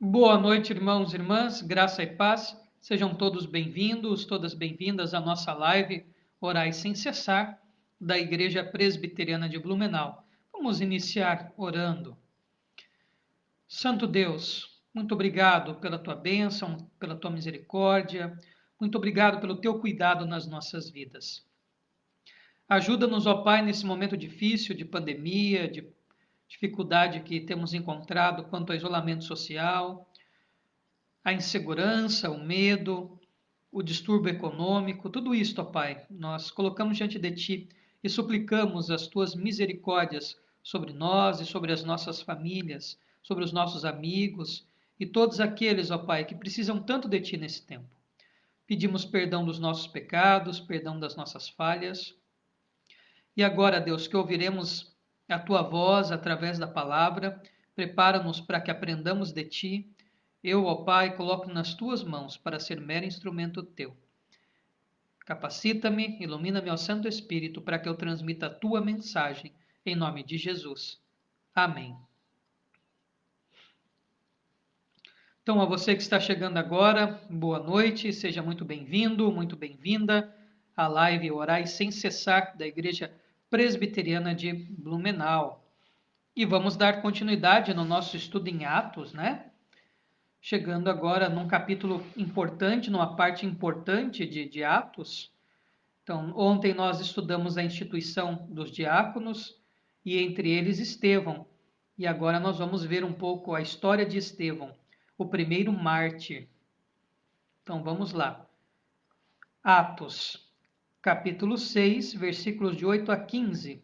Boa noite, irmãos e irmãs, graça e paz. Sejam todos bem-vindos, todas bem-vindas à nossa live Orai Sem Cessar, da Igreja Presbiteriana de Blumenau. Vamos iniciar orando. Santo Deus, muito obrigado pela tua bênção, pela tua misericórdia, muito obrigado pelo teu cuidado nas nossas vidas. Ajuda-nos, ó Pai, nesse momento difícil de pandemia, de dificuldade que temos encontrado quanto ao isolamento social, a insegurança, o medo, o distúrbio econômico, tudo isto, ó Pai, nós colocamos diante de Ti e suplicamos as Tuas misericórdias sobre nós e sobre as nossas famílias, sobre os nossos amigos e todos aqueles, ó Pai, que precisam tanto de Ti nesse tempo. Pedimos perdão dos nossos pecados, perdão das nossas falhas. E agora, Deus, que ouviremos a Tua voz através da palavra, prepara-nos para que aprendamos de Ti. Eu, ó Pai, coloco nas Tuas mãos para ser mero instrumento Teu. Capacita-me, ilumina-me, ó Santo Espírito, para que eu transmita a Tua mensagem, em nome de Jesus. Amém. Então, a você que está chegando agora, boa noite, seja muito bem-vindo, muito bem-vinda à live Orai Sem Cessar da Igreja Presbiteriana de Blumenau. E vamos dar continuidade no nosso estudo em Atos, né? Chegando agora num capítulo importante, numa parte importante de Atos. Então, ontem nós estudamos a instituição dos diáconos e entre eles Estevão. E agora nós vamos ver um pouco a história de Estevão, o primeiro mártir. Então, vamos lá. Atos, capítulo 6, versículos de 8 a 15.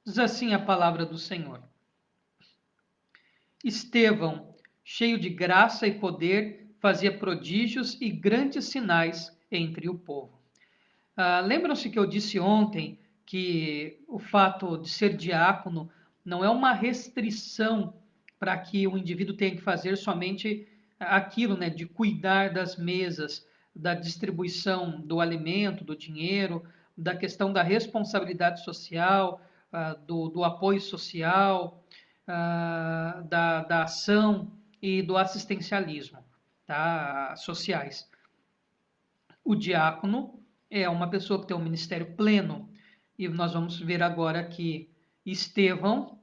Diz assim a palavra do Senhor. Estevão, cheio de graça e poder, fazia prodígios e grandes sinais entre o povo. Lembram-se que eu disse ontem que o fato de ser diácono não é uma restrição para que o indivíduo tenha que fazer somente aquilo, né, de cuidar das mesas, da distribuição do alimento, do dinheiro, da questão da responsabilidade social, do apoio social, da ação e do assistencialismo, tá, sociais. O diácono é uma pessoa que tem um ministério pleno. E nós vamos ver agora que Estevão,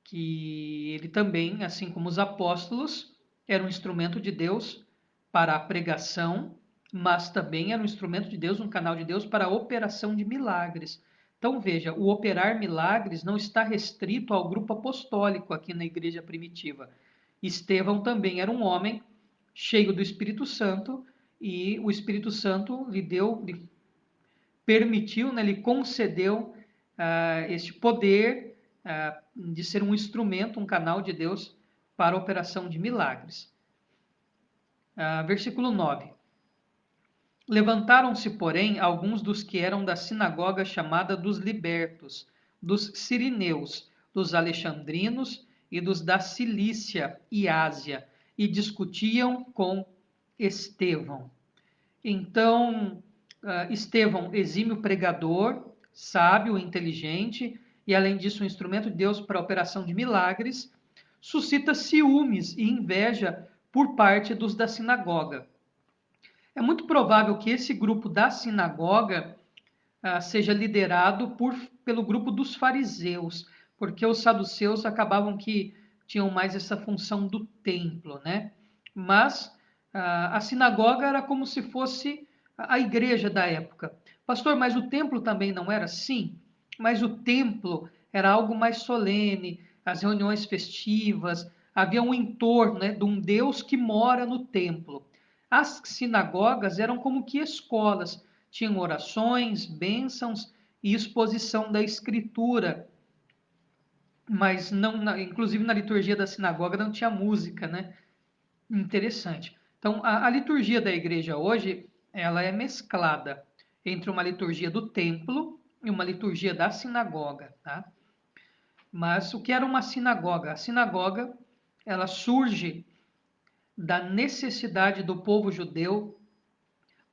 que ele também, assim como os apóstolos, era um instrumento de Deus para a pregação, mas também era um instrumento de Deus, um canal de Deus para a operação de milagres. Então veja, o operar milagres não está restrito ao grupo apostólico aqui na igreja primitiva. Estevão também era um homem cheio do Espírito Santo e o Espírito Santo lhe permitiu, né, lhe concedeu este poder de ser um instrumento, um canal de Deus para a operação de milagres. Versículo 9. Levantaram-se, porém, alguns dos que eram da sinagoga chamada dos libertos, dos sirineus, dos alexandrinos e dos da Cilícia e Ásia, e discutiam com Estevão. Então, Estevão, exímio pregador, sábio, inteligente e, além disso, um instrumento de Deus para a operação de milagres, suscita ciúmes e inveja por parte dos da sinagoga. É muito provável que esse grupo da sinagoga seja liderado pelo grupo dos fariseus, porque os saduceus acabavam que tinham mais essa função do templo, né? Mas a sinagoga era como se fosse a igreja da época. Pastor, mas o templo também não era? Sim, mas o templo era algo mais solene, as reuniões festivas, havia um entorno, né, de um Deus que mora no templo. As sinagogas eram como que escolas, tinham orações, bênçãos e exposição da escritura, mas não, inclusive na liturgia da sinagoga não tinha música, né? Interessante. Então, a liturgia da igreja hoje, ela é mesclada entre uma liturgia do templo e uma liturgia da sinagoga, tá? Mas o que era uma sinagoga? A sinagoga, ela surge da necessidade do povo judeu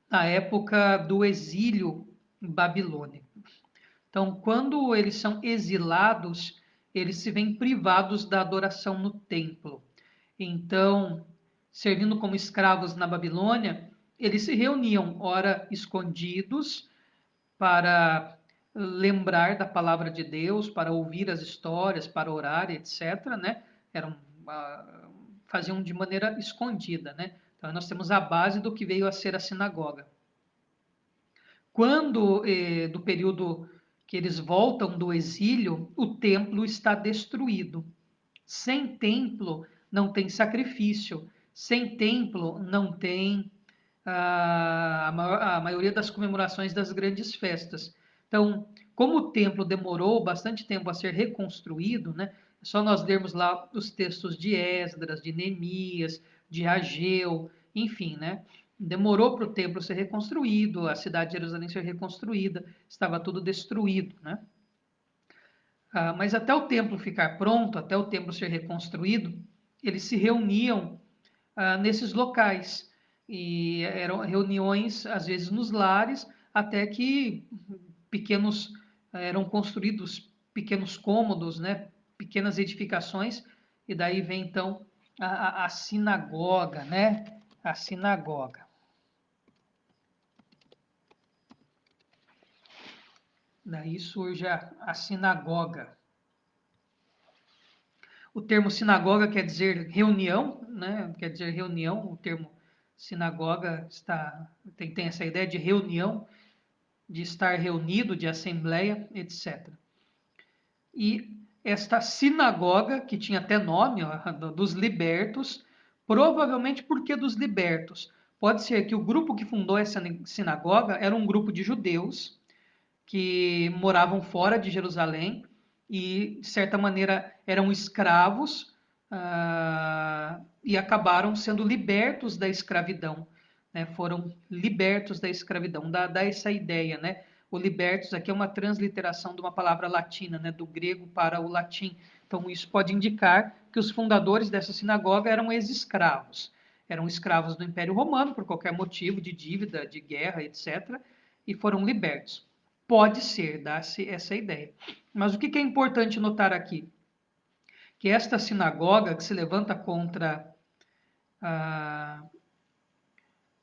na época do exílio babilônico. Então, quando eles são exilados, eles se veem privados da adoração no templo. Então, servindo como escravos na Babilônia, eles se reuniam, ora escondidos, para lembrar da palavra de Deus, para ouvir as histórias, para orar, etc., né? Eram, faziam de maneira escondida, né? Então, nós temos a base do que veio a ser a sinagoga. Quando, do período que eles voltam do exílio, o templo está destruído. Sem templo não tem sacrifício, sem templo não tem a maioria das comemorações das grandes festas. Então, como o templo demorou bastante tempo a ser reconstruído, né? É só nós lermos lá os textos de Esdras, de Neemias, de Ageu, enfim, né? Demorou para o templo ser reconstruído, a cidade de Jerusalém ser reconstruída, estava tudo destruído, né? Mas até o templo ficar pronto, até o templo ser reconstruído, eles se reuniam nesses locais. E eram reuniões, às vezes, nos lares, até que eram construídos pequenos cômodos, né? Pequenas edificações, e daí vem, então, a sinagoga, né? A sinagoga. Daí surge a sinagoga. O termo sinagoga quer dizer reunião, né? Quer dizer reunião. O termo sinagoga tem essa ideia de reunião, de estar reunido, de assembleia, etc. E esta sinagoga, que tinha até nome, ó, dos libertos, provavelmente por que dos libertos? Pode ser que o grupo que fundou essa sinagoga era um grupo de judeus que moravam fora de Jerusalém e, de certa maneira, eram escravos e acabaram sendo libertos da escravidão. Né? Foram libertos da escravidão. Dá essa ideia, né? O libertos aqui é uma transliteração de uma palavra latina, né? Do grego para o latim. Então, isso pode indicar que os fundadores dessa sinagoga eram ex-escravos. Eram escravos do Império Romano, por qualquer motivo, de dívida, de guerra, etc., e foram libertos. Pode ser, dá-se essa ideia. Mas o que é importante notar aqui? Que esta sinagoga que se levanta contra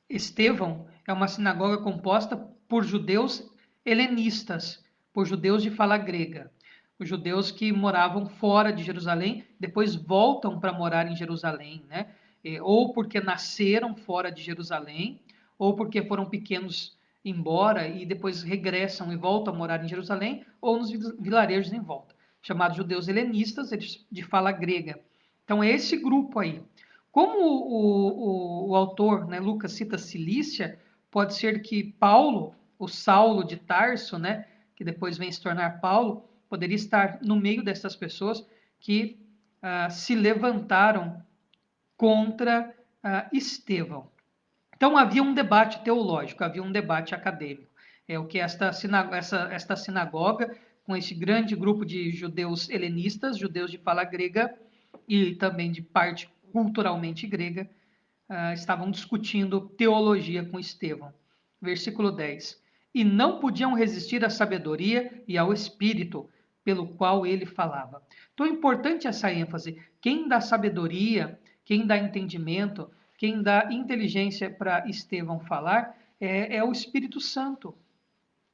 Estevão é uma sinagoga composta por judeus helenistas, por judeus de fala grega. Os judeus que moravam fora de Jerusalém, depois voltam para morar em Jerusalém, né? Ou porque nasceram fora de Jerusalém, ou porque foram pequenos embora e depois regressam e voltam a morar em Jerusalém, ou nos vilarejos em volta, chamados judeus helenistas, eles de fala grega. Então é esse grupo aí. Como o autor, né, Lucas, cita Cilícia, pode ser que Paulo, o Saulo de Tarso, né, que depois vem se tornar Paulo, poderia estar no meio dessas pessoas que se levantaram contra Estevão. Então havia um debate teológico, havia um debate acadêmico. É o que esta sinagoga, com esse grande grupo de judeus helenistas, judeus de fala grega e também de parte culturalmente grega, estavam discutindo teologia com Estevão. Versículo 10. E não podiam resistir à sabedoria e ao espírito pelo qual ele falava. Então é importante essa ênfase. Quem dá sabedoria, quem dá entendimento, quem dá inteligência para Estevão falar é o Espírito Santo.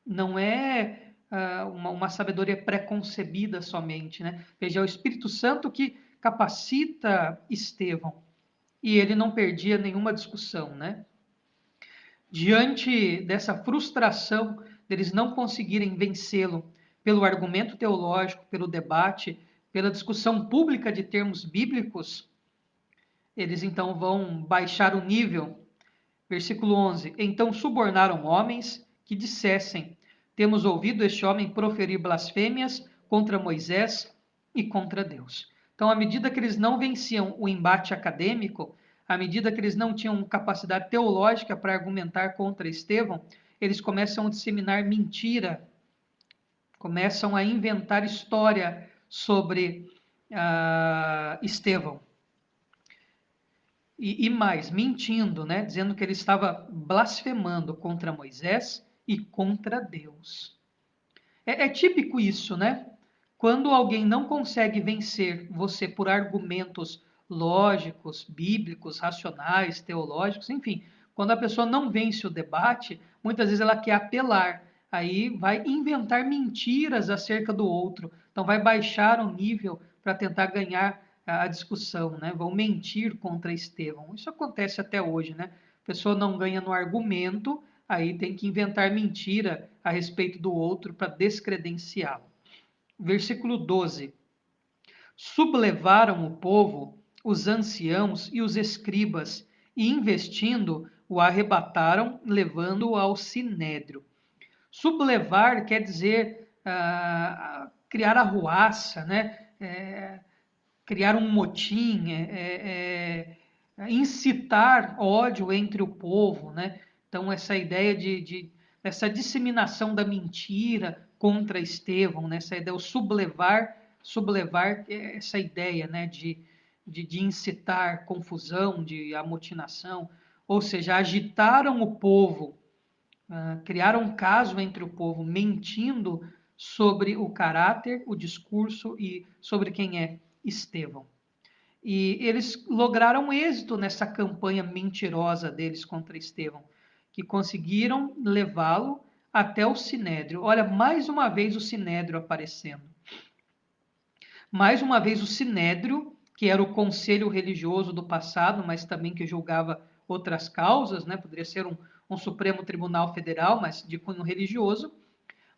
Não é uma sabedoria preconcebida somente. Né? Veja, é o Espírito Santo que capacita Estevão. E ele não perdia nenhuma discussão. Né? Diante dessa frustração deles não conseguirem vencê-lo pelo argumento teológico, pelo debate, pela discussão pública de termos bíblicos, eles então vão baixar o nível. Versículo 11. Então subornaram homens que dissessem: temos ouvido este homem proferir blasfêmias contra Moisés e contra Deus. Então, à medida que eles não venciam o embate acadêmico, à medida que eles não tinham capacidade teológica para argumentar contra Estevão, eles começam a disseminar mentira, começam a inventar história sobre Estevão. E mais, mentindo, né? Dizendo que ele estava blasfemando contra Moisés e contra Deus. É típico isso, né? Quando alguém não consegue vencer você por argumentos lógicos, bíblicos, racionais, teológicos, enfim, quando a pessoa não vence o debate, muitas vezes ela quer apelar, aí vai inventar mentiras acerca do outro, então vai baixar o nível para tentar ganhar a discussão, né? Vão mentir contra Estevão. Isso acontece até hoje, né? A pessoa não ganha no argumento, aí tem que inventar mentira a respeito do outro para descredenciá-lo. Versículo 12. Sublevaram o povo, os anciãos e os escribas, e investindo, o arrebataram, levando-o ao sinédrio. Sublevar quer dizer criar arruaça, né? Criar um motim, incitar ódio entre o povo, né? Então, essa ideia essa disseminação da mentira contra Estevão, né? Essa ideia, o sublevar, essa ideia, né? De incitar confusão, de amotinação, ou seja, agitaram o povo, criaram um caso entre o povo, mentindo sobre o caráter, o discurso e sobre quem é Estevão. E eles lograram êxito nessa campanha mentirosa deles contra Estevão, que conseguiram levá-lo até o Sinédrio. Olha, mais uma vez o Sinédrio aparecendo. Mais uma vez o Sinédrio, que era o conselho religioso do passado, mas também que julgava outras causas, né? Poderia ser um Supremo Tribunal Federal, mas de cunho religioso.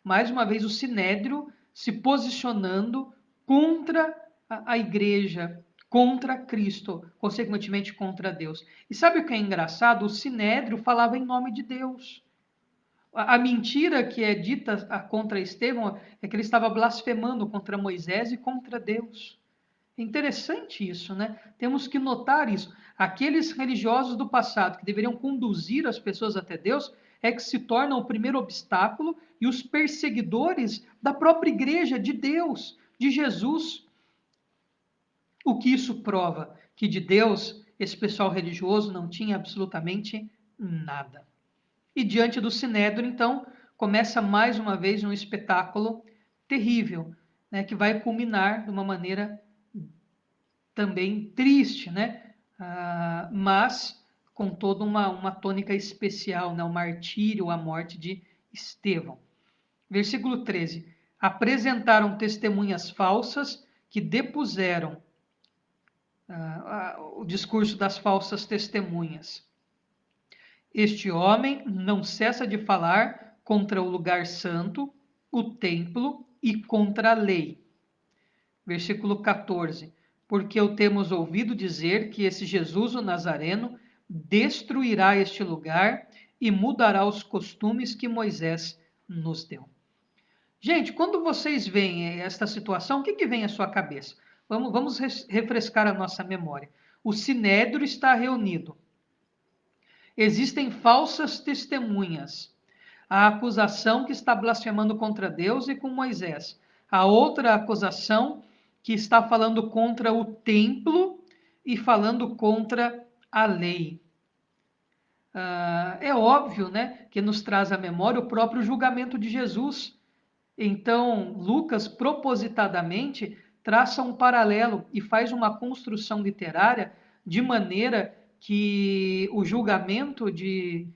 Mais uma vez o Sinédrio se posicionando contra a igreja, contra Cristo, consequentemente contra Deus. E sabe o que é engraçado? O Sinédrio falava em nome de Deus. A mentira que é dita contra Estevão é que ele estava blasfemando contra Moisés e contra Deus. É interessante isso, né? Temos que notar isso. Aqueles religiosos do passado que deveriam conduzir as pessoas até Deus é que se tornam o primeiro obstáculo e os perseguidores da própria igreja de Deus, de Jesus. O que isso prova? Que de Deus esse pessoal religioso não tinha absolutamente nada. E diante do Sinédrio, então, começa mais uma vez um espetáculo terrível, né, que vai culminar de uma maneira também triste, né? Mas com toda uma tônica especial, né? O martírio, a morte de Estevão. Versículo 13. Apresentaram testemunhas falsas que depuseram o discurso das falsas testemunhas. Este homem não cessa de falar contra o lugar santo, o templo e contra a lei. Versículo 14. Porque o temos ouvido dizer que esse Jesus, o Nazareno, destruirá este lugar e mudará os costumes que Moisés nos deu. Gente, quando vocês veem esta situação, o que vem à sua cabeça? Vamos refrescar a nossa memória. O Sinédrio está reunido. Existem falsas testemunhas. A acusação que está blasfemando contra Deus e com Moisés. A outra acusação que está falando contra o templo e falando contra a lei. É óbvio, né, que nos traz à memória o próprio julgamento de Jesus. Então, Lucas propositadamente traça um paralelo e faz uma construção literária de maneira que o julgamento de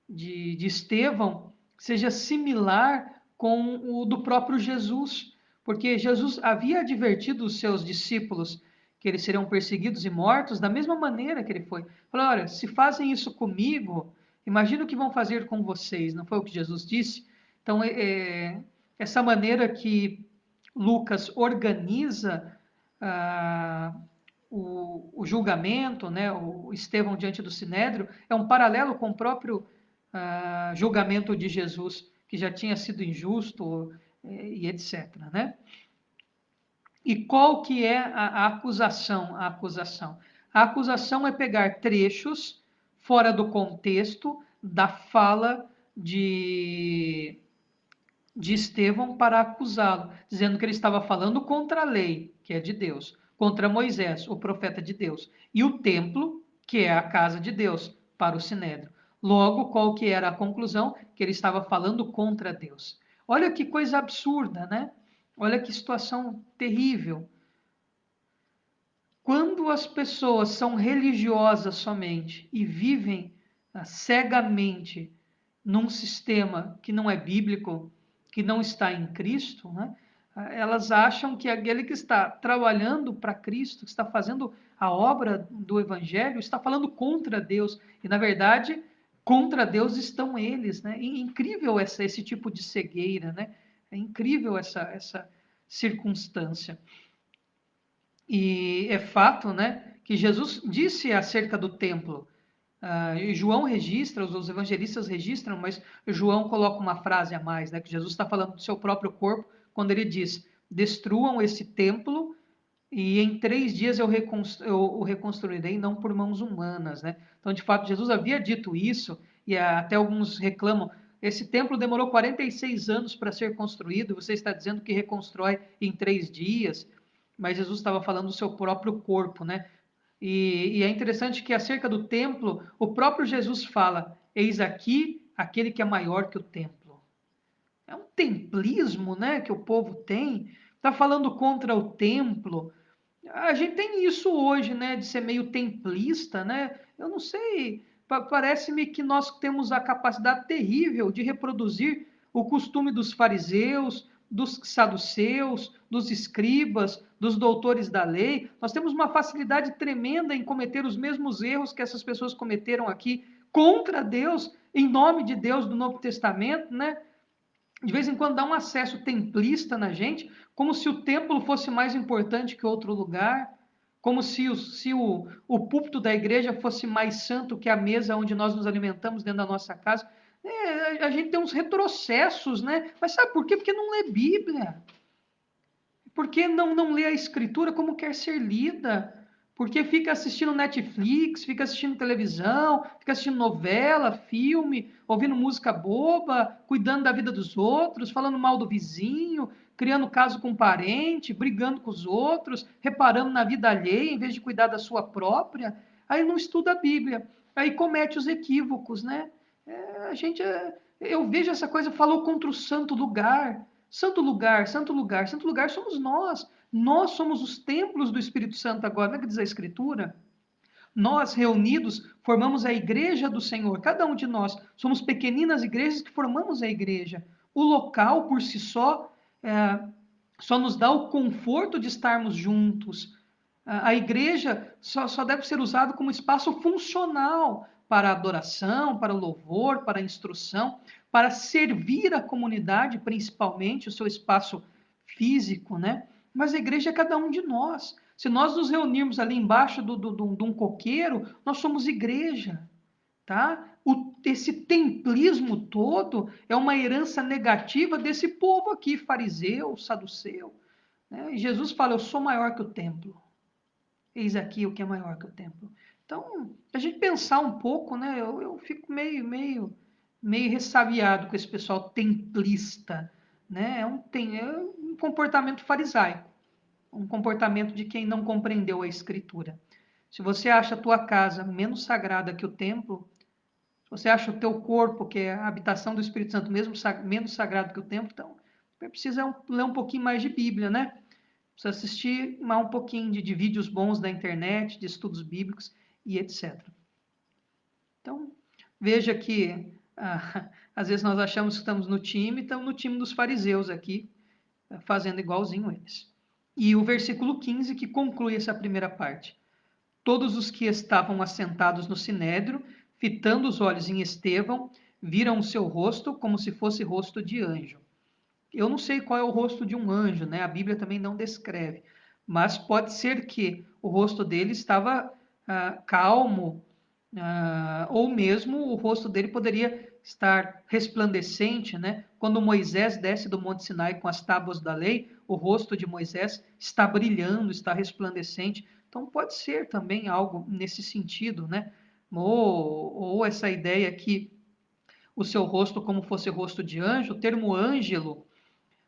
Estevão seja similar com o do próprio Jesus, porque Jesus havia advertido os seus discípulos que eles seriam perseguidos e mortos da mesma maneira que ele foi. Falou, olha, se fazem isso comigo, imagina o que vão fazer com vocês. Não foi o que Jesus disse? Então, essa maneira que Lucas organiza o julgamento, né, o Estevão diante do Sinédrio, é um paralelo com o próprio julgamento de Jesus, que já tinha sido injusto e etc. Né? E qual que é a acusação? A acusação é pegar trechos fora do contexto da fala de Estevão para acusá-lo, dizendo que ele estava falando contra a lei, que é de Deus, contra Moisés, o profeta de Deus, e o templo, que é a casa de Deus, para o Sinédrio. Logo, qual que era a conclusão? Que ele estava falando contra Deus. Olha que coisa absurda, né? Olha que situação terrível. Quando as pessoas são religiosas somente e vivem cegamente num sistema que não é bíblico, que não está em Cristo, né? Elas acham que aquele que está trabalhando para Cristo, que está fazendo a obra do Evangelho, está falando contra Deus. E, na verdade, contra Deus estão eles. Né? É incrível esse tipo de cegueira. Né? É incrível essa circunstância. E é fato, né, que Jesus disse acerca do templo. João registra, os evangelistas registram, mas João coloca uma frase a mais, né, que Jesus está falando do seu próprio corpo, quando ele diz: destruam esse templo e em 3 dias eu o reconstruirei, não por mãos humanas. Né? Então, de fato, Jesus havia dito isso, e até alguns reclamam: esse templo demorou 46 anos para ser construído, você está dizendo que reconstrói em 3 dias, mas Jesus estava falando do seu próprio corpo, né? E é interessante que acerca do templo, o próprio Jesus fala: eis aqui aquele que é maior que o templo. É um templismo, né, que o povo tem. Está falando contra o templo. A gente tem isso hoje, né, de ser meio templista, né? Eu não sei, parece-me que nós temos a capacidade terrível de reproduzir o costume dos fariseus, dos saduceus, dos escribas, dos doutores da lei. Nós temos uma facilidade tremenda em cometer os mesmos erros que essas pessoas cometeram aqui contra Deus, em nome de Deus do Novo Testamento, né? De vez em quando dá um acesso templista na gente, como se o templo fosse mais importante que outro lugar, como se o púlpito da igreja fosse mais santo que a mesa onde nós nos alimentamos dentro da nossa casa. A gente tem uns retrocessos, né? Mas sabe por quê? Porque não lê Bíblia. Porque não lê a Escritura como quer ser lida. Porque fica assistindo Netflix, fica assistindo televisão, fica assistindo novela, filme, ouvindo música boba, cuidando da vida dos outros, falando mal do vizinho, criando caso com um parente, brigando com os outros, reparando na vida alheia em vez de cuidar da sua própria. Aí não estuda a Bíblia, aí comete os equívocos, né? Eu vejo essa coisa, falou contra o santo lugar. Santo lugar, santo lugar, santo lugar somos nós. Nós somos os templos do Espírito Santo agora, não é que diz a Escritura? Nós, reunidos, formamos a igreja do Senhor. Cada um de nós somos pequeninas igrejas que formamos a igreja. O local, por si só, só nos dá o conforto de estarmos juntos. A igreja só deve ser usada como espaço funcional para a adoração, para o louvor, para a instrução, para servir a comunidade, principalmente, o seu espaço físico, né? Mas a igreja é cada um de nós. Se nós nos reunirmos ali embaixo de um coqueiro, nós somos igreja, tá? Esse templismo todo é uma herança negativa desse povo aqui, fariseu, saduceu. Né? E Jesus fala: eu sou maior que o templo. Eis aqui o que é maior que o templo. Então, a gente pensar um pouco, né? Eu fico meio ressabiado com esse pessoal templista, né? É um comportamento farisaico, um comportamento de quem não compreendeu a Escritura. Se você acha a tua casa menos sagrada que o templo, se você acha o teu corpo, que é a habitação do Espírito Santo, menos sagrado que o templo, então precisa ler um pouquinho mais de Bíblia, né? Precisa assistir um pouquinho de vídeos bons da internet, de estudos bíblicos e etc. Então, veja que às vezes nós achamos que estamos no time dos fariseus aqui, fazendo igualzinho eles. E o versículo 15 que conclui essa primeira parte. Todos os que estavam assentados no sinédrio, fitando os olhos em Estevão, viram o seu rosto como se fosse rosto de anjo. Eu não sei qual é o rosto de um anjo, né? A Bíblia também não descreve, mas pode ser que o rosto dele estava calmo, ou mesmo o rosto dele poderia estar resplandecente, né? Quando Moisés desce do Monte Sinai com as tábuas da lei, o rosto de Moisés está brilhando, está resplandecente. Então pode ser também algo nesse sentido, né? Ou essa ideia que o seu rosto como fosse rosto de anjo, o termo ângelo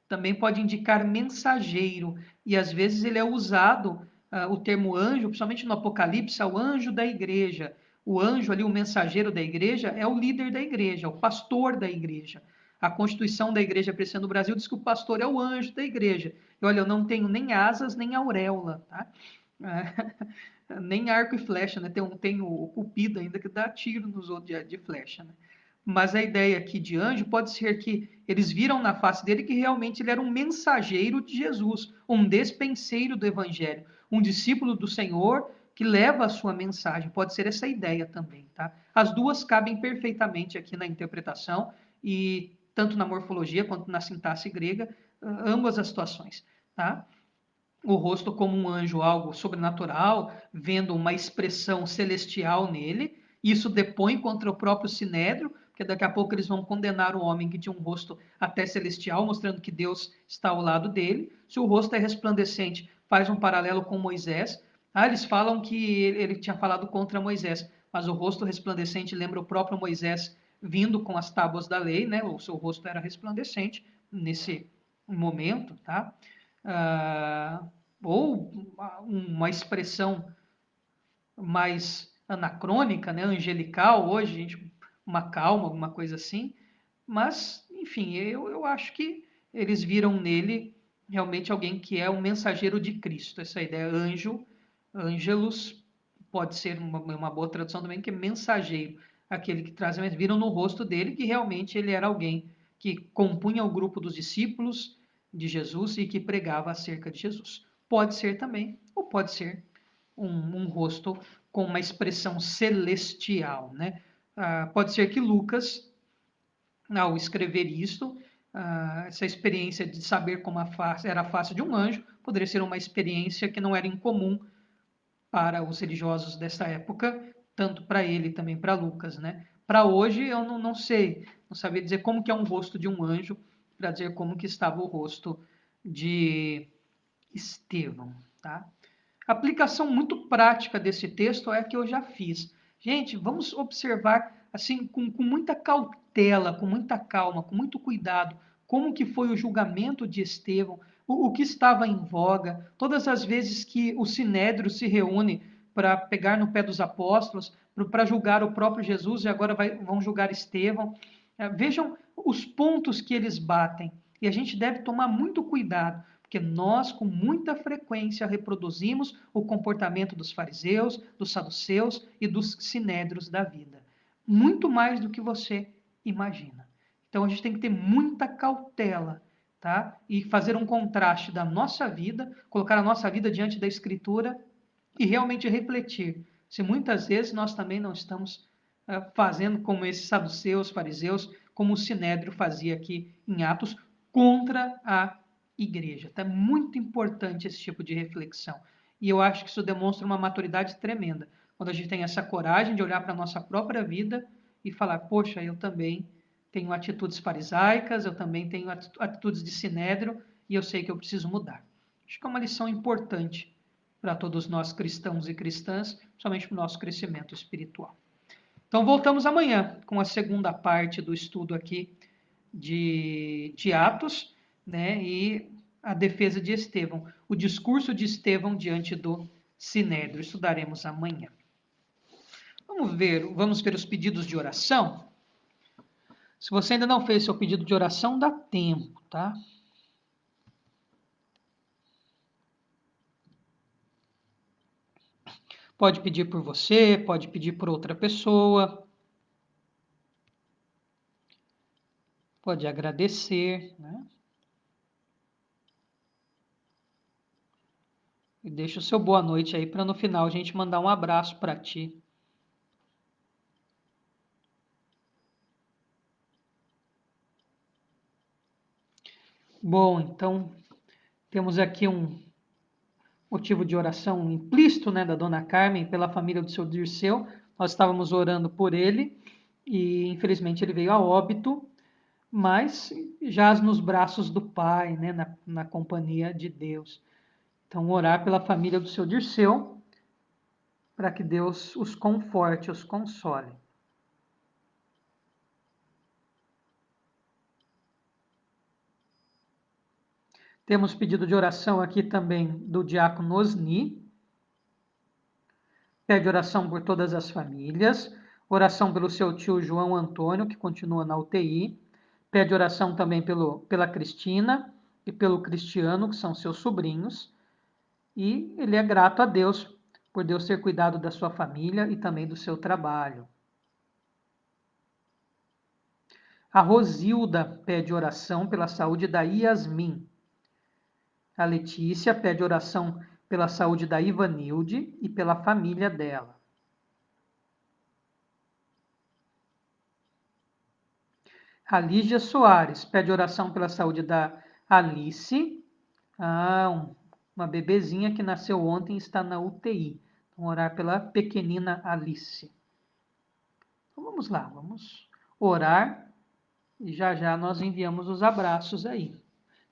também pode indicar mensageiro, e às vezes ele é usado, o termo anjo, principalmente no Apocalipse, é o anjo da igreja. O anjo ali, o mensageiro da igreja, é o líder da igreja, o pastor da igreja. A Constituição da Igreja Presbiteriana do Brasil diz que o pastor é o anjo da igreja. E olha, eu não tenho nem asas, nem auréola, tá? Nem arco e flecha, né? Tem o cupido ainda que dá tiro nos outros de flecha, né? Mas a ideia aqui de anjo pode ser que eles viram na face dele que realmente ele era um mensageiro de Jesus, um despenseiro do evangelho, um discípulo do Senhor que leva a sua mensagem. Pode ser essa ideia também, tá? As duas cabem perfeitamente aqui na interpretação e tanto na morfologia quanto na sintaxe grega, ambas as situações, tá? O rosto como um anjo, algo sobrenatural, vendo uma expressão celestial nele. Isso depõe contra o próprio Sinédrio, porque daqui a pouco eles vão condenar o homem que tinha um rosto até celestial, mostrando que Deus está ao lado dele. Se o rosto é resplandecente, faz um paralelo com Moisés. Eles falam que ele tinha falado contra Moisés, mas o rosto resplandecente lembra o próprio Moisés vindo com as tábuas da lei, né? O seu rosto era resplandecente nesse momento, tá? Ou uma expressão mais anacrônica, né, angelical, hoje, gente, uma calma, alguma coisa assim. Mas, enfim, eu acho que eles viram nele realmente alguém que é um mensageiro de Cristo. Essa ideia, anjo, angelus, pode ser uma boa tradução também, que é mensageiro, aquele que traz, viram no rosto dele que realmente ele era alguém que compunha o grupo dos discípulos de Jesus e que pregava acerca de Jesus. Pode ser também, ou pode ser um rosto com uma expressão celestial, né? Pode ser que Lucas, ao escrever isto, essa experiência de saber como era a face de um anjo, poderia ser uma experiência que não era incomum para os religiosos dessa época, tanto para ele também para Lucas, né? Para hoje eu não sei, não sabia dizer como que é um rosto de um anjo, para dizer como que estava o rosto de Estevão, tá? A aplicação muito prática desse texto é a que eu já fiz. Gente, vamos observar assim com muita cautela, com muita calma, com muito cuidado, como que foi o julgamento de Estevão, o que estava em voga, todas as vezes que o Sinédrio se reúne para pegar no pé dos apóstolos, para julgar o próprio Jesus e agora vão julgar Estevão. Vejam os pontos que eles batem. E a gente deve tomar muito cuidado, porque nós, com muita frequência, reproduzimos o comportamento dos fariseus, dos saduceus e dos sinédrios da vida. Muito mais do que você imagina. Então a gente tem que ter muita cautela, tá? E fazer um contraste da nossa vida, colocar a nossa vida diante da Escritura e realmente refletir se muitas vezes nós também não estamos fazendo como esses saduceus, fariseus, como o Sinédrio fazia aqui em Atos, contra a igreja. Então, é muito importante esse tipo de reflexão. E eu acho que isso demonstra uma maturidade tremenda. Quando a gente tem essa coragem de olhar para a nossa própria vida e falar, poxa, eu também tenho atitudes farisaicas, eu também tenho atitudes de sinédrio e eu sei que eu preciso mudar. Acho que é uma lição importante para todos nós cristãos e cristãs, principalmente para o nosso crescimento espiritual. Então voltamos amanhã com a segunda parte do estudo aqui de Atos, né, e a defesa de Estevão, o discurso de Estevão diante do Sinédrio. Estudaremos amanhã. Vamos ver os pedidos de oração. Se você ainda não fez seu pedido de oração, dá tempo, tá? Pode pedir por você, pode pedir por outra pessoa. Pode agradecer, né? E deixa o seu boa noite aí para no final a gente mandar um abraço para ti. Bom, então temos aqui um motivo de oração implícito, né, da Dona Carmen pela família do seu Dirceu. Nós estávamos orando por ele e infelizmente ele veio a óbito, mas jaz nos braços do Pai, né, na companhia de Deus. Então, orar pela família do seu Dirceu, para que Deus os conforte, os console. Temos pedido de oração aqui também do diácono Osni. Pede oração por todas as famílias. Oração pelo seu tio João Antônio, que continua na UTI. Pede oração também pela Cristina e pelo Cristiano, que são seus sobrinhos. E ele é grato a Deus por Deus ter cuidado da sua família e também do seu trabalho. A Rosilda pede oração pela saúde da Yasmin. A Letícia pede oração pela saúde da Ivanilde e pela família dela. A Lígia Soares pede oração pela saúde da Alice. Uma bebezinha que nasceu ontem e está na UTI. Vamos orar pela pequenina Alice. Então vamos lá, vamos orar e já já nós enviamos os abraços aí.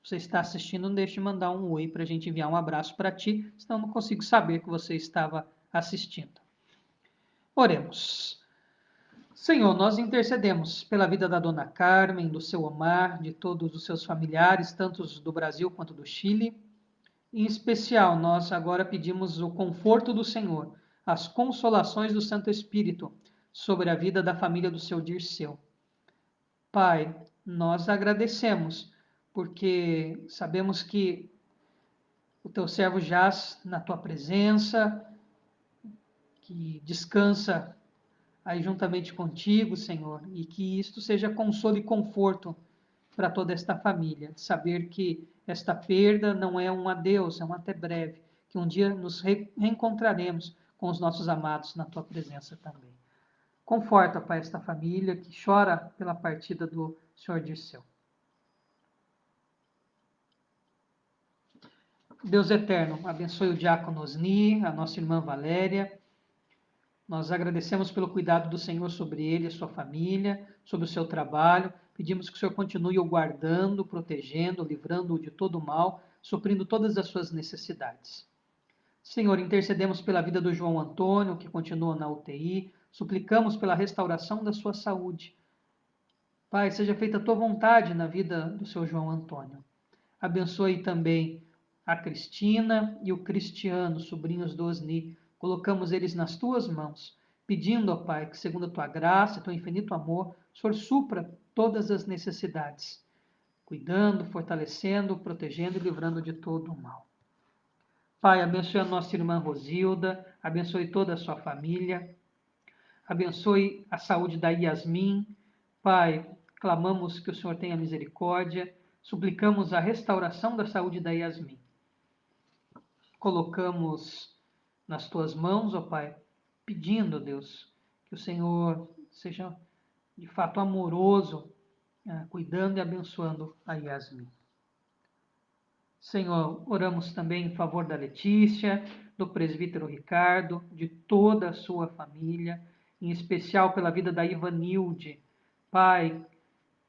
Se você está assistindo, não deixe de mandar um oi para a gente enviar um abraço para ti, senão eu não consigo saber que você estava assistindo. Oremos. Senhor, nós intercedemos pela vida da dona Carmen, do seu Omar, de todos os seus familiares, tanto do Brasil quanto do Chile. Em especial, nós agora pedimos o conforto do Senhor, as consolações do Santo Espírito sobre a vida da família do seu Dirceu. Pai, nós agradecemos, porque sabemos que o teu servo jaz na tua presença, que descansa aí juntamente contigo, Senhor, e que isto seja consolo e conforto para toda esta família, de saber que esta perda não é um adeus, é um até breve, que um dia nos reencontraremos com os nossos amados na tua presença também. Conforta, Pai, esta família que chora pela partida do Senhor Dirceu. Deus eterno, abençoe o diácono Osni, a nossa irmã Valéria. Nós agradecemos pelo cuidado do Senhor sobre ele, a sua família, sobre o seu trabalho. Pedimos que o Senhor continue o guardando, protegendo, livrando-o de todo o mal, suprindo todas as suas necessidades. Senhor, intercedemos pela vida do João Antônio, que continua na UTI. Suplicamos pela restauração da sua saúde. Pai, seja feita a tua vontade na vida do seu João Antônio. Abençoe também a Cristina e o Cristiano, sobrinhos do Osni. Colocamos eles nas tuas mãos, pedindo, ó Pai, que segundo a tua graça e teu infinito amor, o Senhor supra todas as necessidades, cuidando, fortalecendo, protegendo e livrando de todo o mal. Pai, abençoe a nossa irmã Rosilda, abençoe toda a sua família, abençoe a saúde da Yasmin. Pai, clamamos que o Senhor tenha misericórdia, suplicamos a restauração da saúde da Yasmin. Colocamos nas tuas mãos, ó Pai, pedindo, Deus, que o Senhor seja de fato amoroso, cuidando e abençoando a Yasmin. Senhor, oramos também em favor da Letícia, do presbítero Ricardo, de toda a sua família, em especial pela vida da Ivanilde. Pai,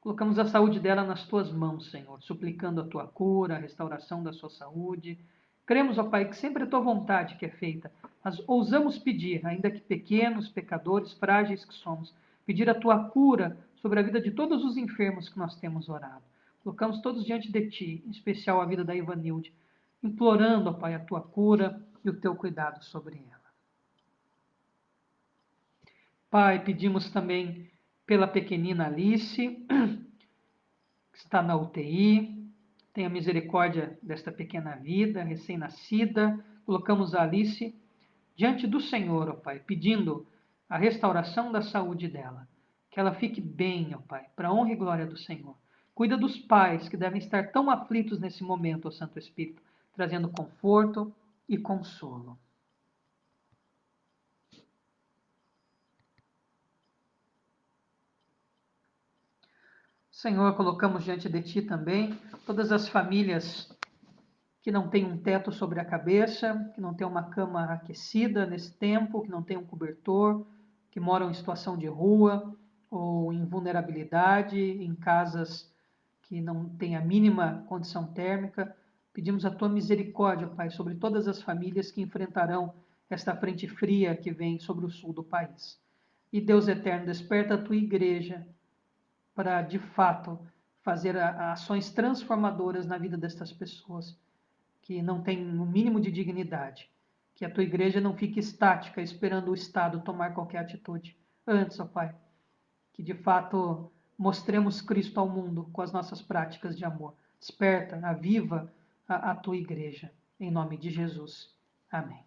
colocamos a saúde dela nas tuas mãos, Senhor, suplicando a tua cura, a restauração da sua saúde. Cremos, ó Pai, que sempre a tua vontade que é feita, mas ousamos pedir, ainda que pequenos, pecadores, frágeis que somos, pedir a tua cura sobre a vida de todos os enfermos que nós temos orado. Colocamos todos diante de ti, em especial a vida da Ivanilde, implorando, ó Pai, a tua cura e o teu cuidado sobre ela. Pai, pedimos também pela pequenina Alice, que está na UTI. Tenha misericórdia desta pequena vida, recém-nascida. Colocamos a Alice diante do Senhor, ó Pai, pedindo a restauração da saúde dela. Que ela fique bem, ó Pai, para a honra e glória do Senhor. Cuida dos pais que devem estar tão aflitos nesse momento, ó Santo Espírito, trazendo conforto e consolo. Senhor, colocamos diante de Ti também todas as famílias que não têm um teto sobre a cabeça, que não têm uma cama aquecida nesse tempo, que não têm um cobertor, que moram em situação de rua ou em vulnerabilidade, em casas que não têm a mínima condição térmica. Pedimos a Tua misericórdia, Pai, sobre todas as famílias que enfrentarão esta frente fria que vem sobre o sul do país. E Deus eterno, desperta a Tua igreja para, de fato, fazer ações transformadoras na vida destas pessoas que não têm um mínimo de dignidade. Que a tua igreja não fique estática, esperando o Estado tomar qualquer atitude. Antes, ó Pai, que de fato mostremos Cristo ao mundo com as nossas práticas de amor. Desperta, aviva a tua igreja. Em nome de Jesus. Amém.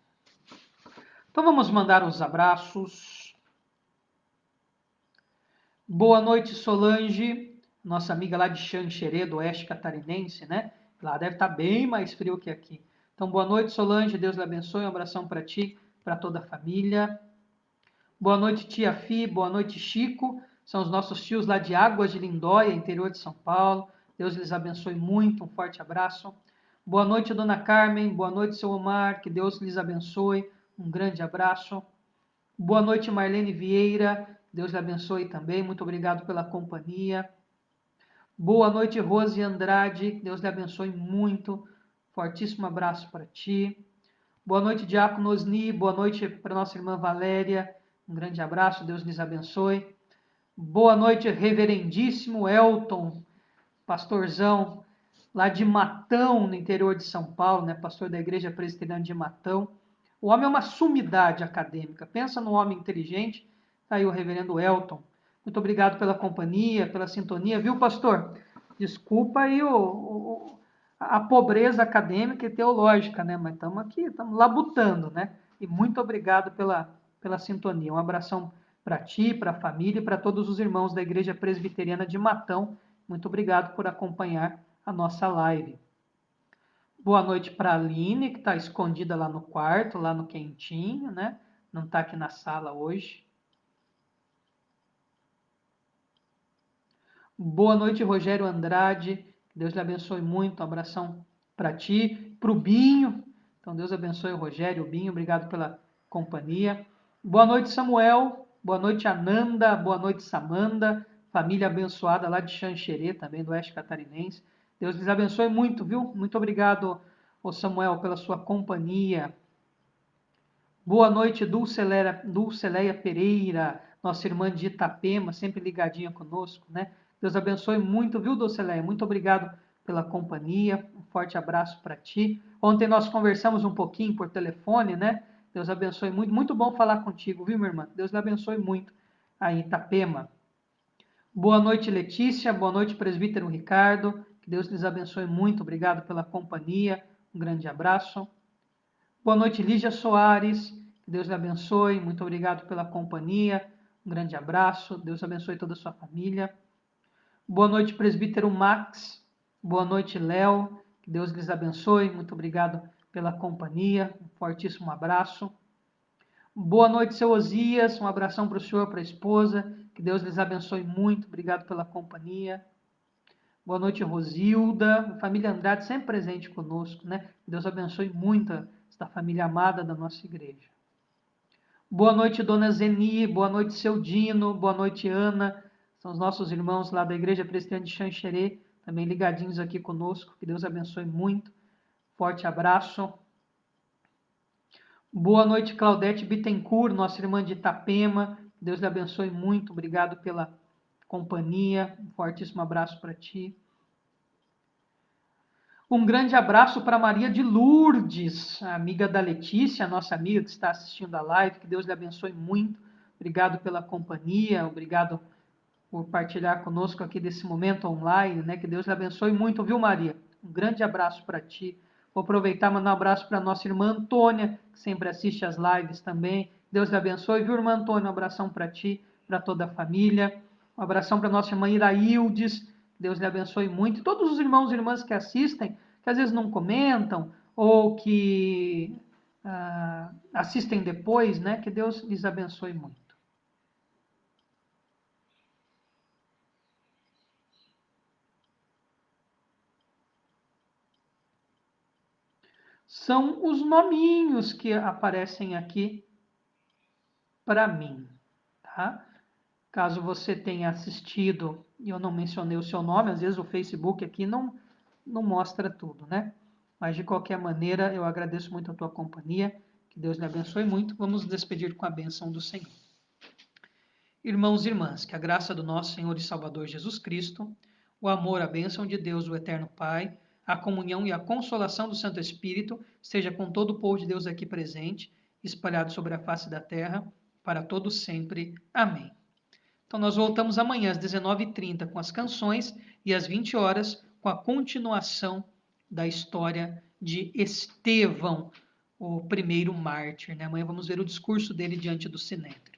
Então vamos mandar os abraços. Boa noite, Solange, nossa amiga lá de Xanxerê, do oeste catarinense, né? Lá deve estar bem mais frio que aqui. Então, boa noite, Solange, Deus lhe abençoe, um abração para ti, para toda a família. Boa noite, tia Fi, boa noite, Chico, são os nossos tios lá de Águas de Lindóia, interior de São Paulo. Deus lhes abençoe muito, um forte abraço. Boa noite, dona Carmen, boa noite, seu Omar, que Deus lhes abençoe, um grande abraço. Boa noite, Marlene Vieira, Deus lhe abençoe também, muito obrigado pela companhia. Boa noite, Rose Andrade, Deus lhe abençoe muito, fortíssimo abraço para ti. Boa noite, Diácono Osni, boa noite para nossa irmã Valéria, um grande abraço, Deus lhes abençoe. Boa noite, reverendíssimo Elton, pastorzão, lá de Matão, no interior de São Paulo, né? Pastor da Igreja Presbiteriana de Matão. O homem é uma sumidade acadêmica. Pensa num homem inteligente. Está aí o reverendo Elton. Muito obrigado pela companhia, pela sintonia. Viu, pastor? Desculpa aí a pobreza acadêmica e teológica, né? Mas estamos aqui, estamos labutando, né? E muito obrigado pela sintonia. Um abração para ti, para a família e para todos os irmãos da Igreja Presbiteriana de Matão. Muito obrigado por acompanhar a nossa live. Boa noite para a Aline, que está escondida lá no quarto, lá no quentinho, né? Não está aqui na sala hoje. Boa noite, Rogério Andrade. Que Deus lhe abençoe muito. Um abração para ti, para o Binho. Então, Deus abençoe o Rogério, o Binho. Obrigado pela companhia. Boa noite, Samuel. Boa noite, Ananda. Boa noite, Samanda. Família abençoada lá de Xanxerê, também do oeste catarinense. Deus lhes abençoe muito, viu? Muito obrigado, Samuel, pela sua companhia. Boa noite, Dulceleia Pereira, nossa irmã de Itapema, sempre ligadinha conosco, né? Deus abençoe muito, viu, Dulceleia? Muito obrigado pela companhia, um forte abraço para ti. Ontem nós conversamos um pouquinho por telefone, né? Deus abençoe muito, muito bom falar contigo, viu, minha irmã? Deus lhe abençoe muito aí, Itapema. Boa noite, Letícia, boa noite, presbítero Ricardo, que Deus lhes abençoe muito, obrigado pela companhia, um grande abraço. Boa noite, Lígia Soares. Que Deus lhe abençoe. Muito obrigado pela companhia. Um grande abraço. Deus abençoe toda a sua família. Boa noite, presbítero Max. Boa noite, Léo. Que Deus lhes abençoe. Muito obrigado pela companhia. Um fortíssimo abraço. Boa noite, seu Osias. Um abração para o senhor, para a esposa. Que Deus lhes abençoe muito. Obrigado pela companhia. Boa noite, Rosilda. Família Andrade sempre presente conosco, né? Que Deus abençoe muito esta família amada da nossa igreja. Boa noite, dona Zeni. Boa noite, seu Dino. Boa noite, Ana. São os nossos irmãos lá da Igreja Presbiteriana de Xanxerê, também ligadinhos aqui conosco. Que Deus abençoe muito. Forte abraço. Boa noite, Claudete Bittencourt, nossa irmã de Itapema. Que Deus lhe abençoe muito. Obrigado pela companhia. Um fortíssimo abraço para ti. Um grande abraço para Maria de Lourdes, a amiga da Letícia, a nossa amiga que está assistindo a live. Que Deus lhe abençoe muito. Obrigado pela companhia, obrigado por partilhar conosco aqui desse momento online, né? Que Deus lhe abençoe muito, viu, Maria? Um grande abraço para ti. Vou aproveitar e mandar um abraço para a nossa irmã Antônia, que sempre assiste as lives também. Deus lhe abençoe, viu, irmã Antônia? Um abração para ti, para toda a família. Um abração para a nossa irmã Iraildes. Deus lhe abençoe muito. E todos os irmãos e irmãs que assistem, que às vezes não comentam, ou que assistem depois, né? Que Deus lhes abençoe muito. São os nominhos que aparecem aqui para mim, tá? Caso você tenha assistido e eu não mencionei o seu nome, às vezes o Facebook aqui não mostra tudo, né? Mas de qualquer maneira, eu agradeço muito a tua companhia, que Deus lhe abençoe muito. Vamos nos despedir com a bênção do Senhor. Irmãos e irmãs, que a graça do nosso Senhor e Salvador Jesus Cristo, o amor, a bênção de Deus, o Eterno Pai, a comunhão e a consolação do Santo Espírito seja com todo o povo de Deus aqui presente, espalhado sobre a face da terra, para todos sempre. Amém. Então nós voltamos amanhã às 19h30 com as canções e às 20 horas com a continuação da história de Estevão, o primeiro mártir. Né? Amanhã vamos ver o discurso dele diante do Sinédrio.